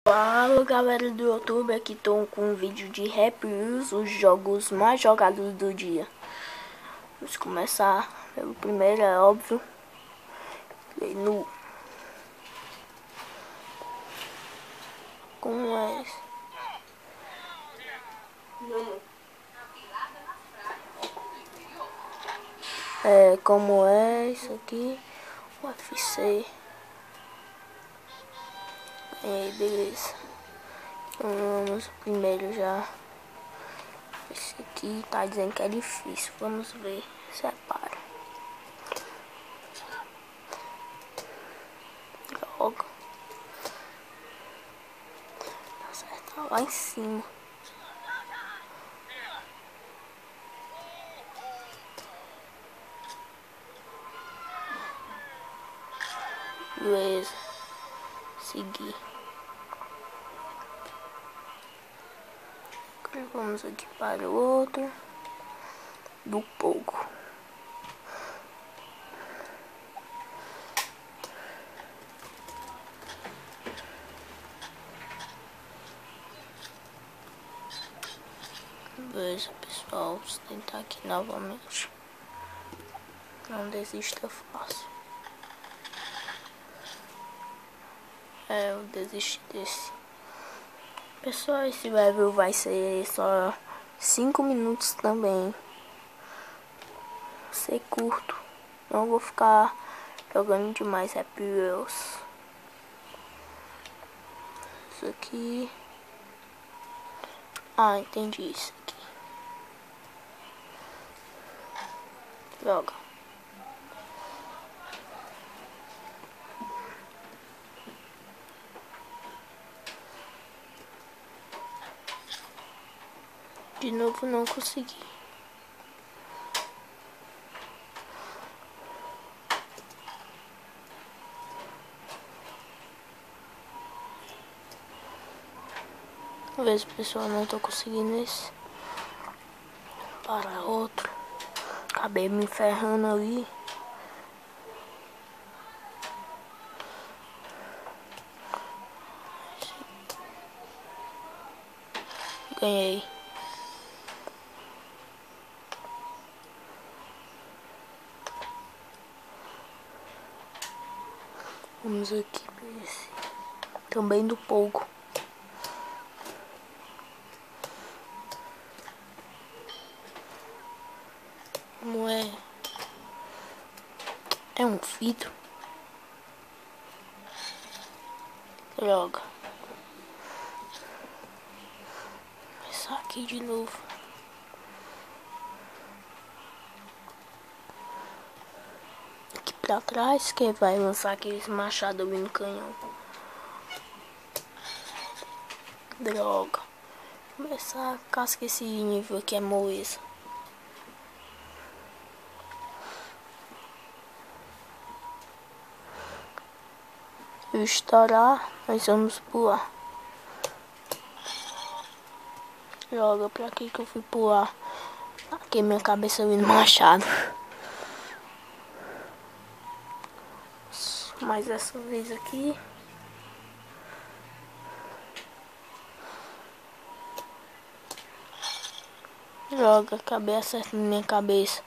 Fala galera do YouTube, aqui tô com um vídeo de Happy Wheels, os jogos mais jogados do dia. Vamos começar pelo primeiro, é óbvio. Play nu. Como é esse? Como é isso aqui? UFC. Beleza. Então, vamos primeiro já. Esse aqui tá dizendo que é difícil. Vamos ver. Separa. Droga. Tá certo, tá lá em cima. Beleza. Seguir. Agora vamos aqui para o outro. Do pouco. Beleza, pessoal, vamos tentar aqui novamente. Não desista fácil. Eu desisti desse. Pessoal, esse level vai ser só 5 minutos também. Vai ser curto. Não vou ficar jogando demais Happy Wheels. Isso aqui. Ah, entendi isso aqui. Joga. De novo não consegui. Vamos ver se o pessoal não tô conseguindo esse. Para outro. Acabei me ferrando ali. Ganhei. Vamos aqui para esse. Também do pouco. Como é? É um vidro. Droga. Vou começar aqui de novo. Aqui pra trás que vai lançar aqueles machados ali no canhão. Droga. Vou começar a casca esse nível aqui é moleza. Se eu estourar, nós vamos pular. Joga pra aqui que eu fui pular. Aqui minha cabeça vindo machado. Mas dessa vez aqui. Joga, acabei acertando minha cabeça.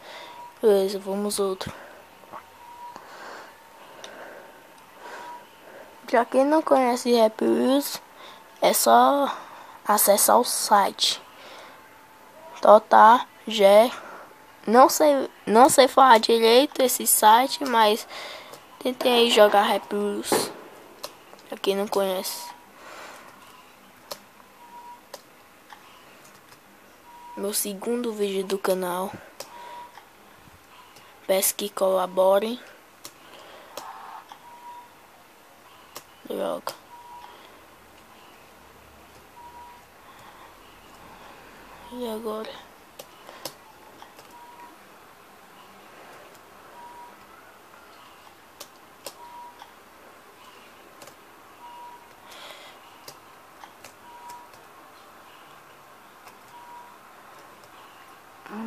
Beleza, vamos outro. Pra quem não conhece Happy Wheels, é só acessar o site. Total, não sei falar direito esse site, mas tentei aí jogar Happy Wheels. Pra quem não conhece. Meu segundo vídeo do canal. Peço que colaborem. Droga. E agora?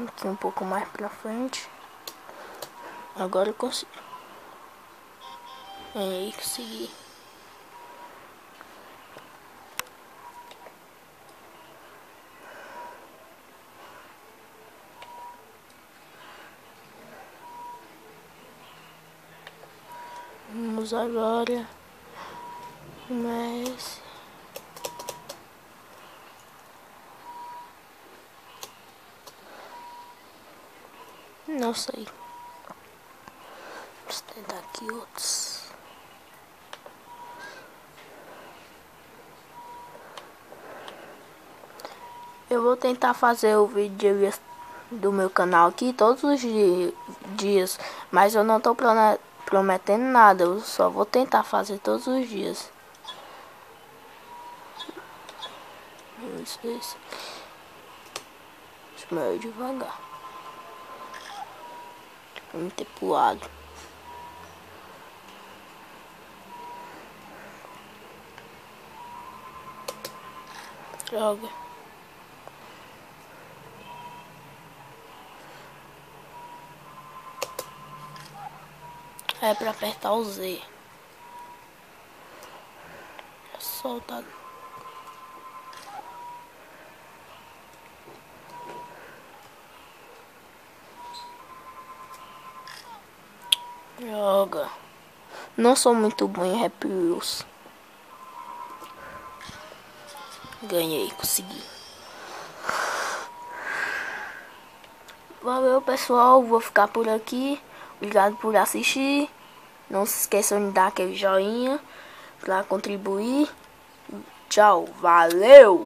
Aqui um pouco mais pra frente. Agora eu consigo. Aí, consegui. Vamos agora. Mas não sei. Vamos tentar aqui outros. Eu vou tentar fazer o vídeo do meu canal aqui todos os dias, mas eu não tô prometendo nada, eu só vou tentar fazer todos os dias. Vamos ver se... Meio devagar. Vamos ter pulado. Droga. É pra apertar o Z. Solta. Droga. Não sou muito bom em Happy Wheels. Ganhei, consegui. Valeu, pessoal, vou ficar por aqui. Obrigado por assistir. Não se esqueçam de dar aquele joinha para contribuir. Tchau, valeu!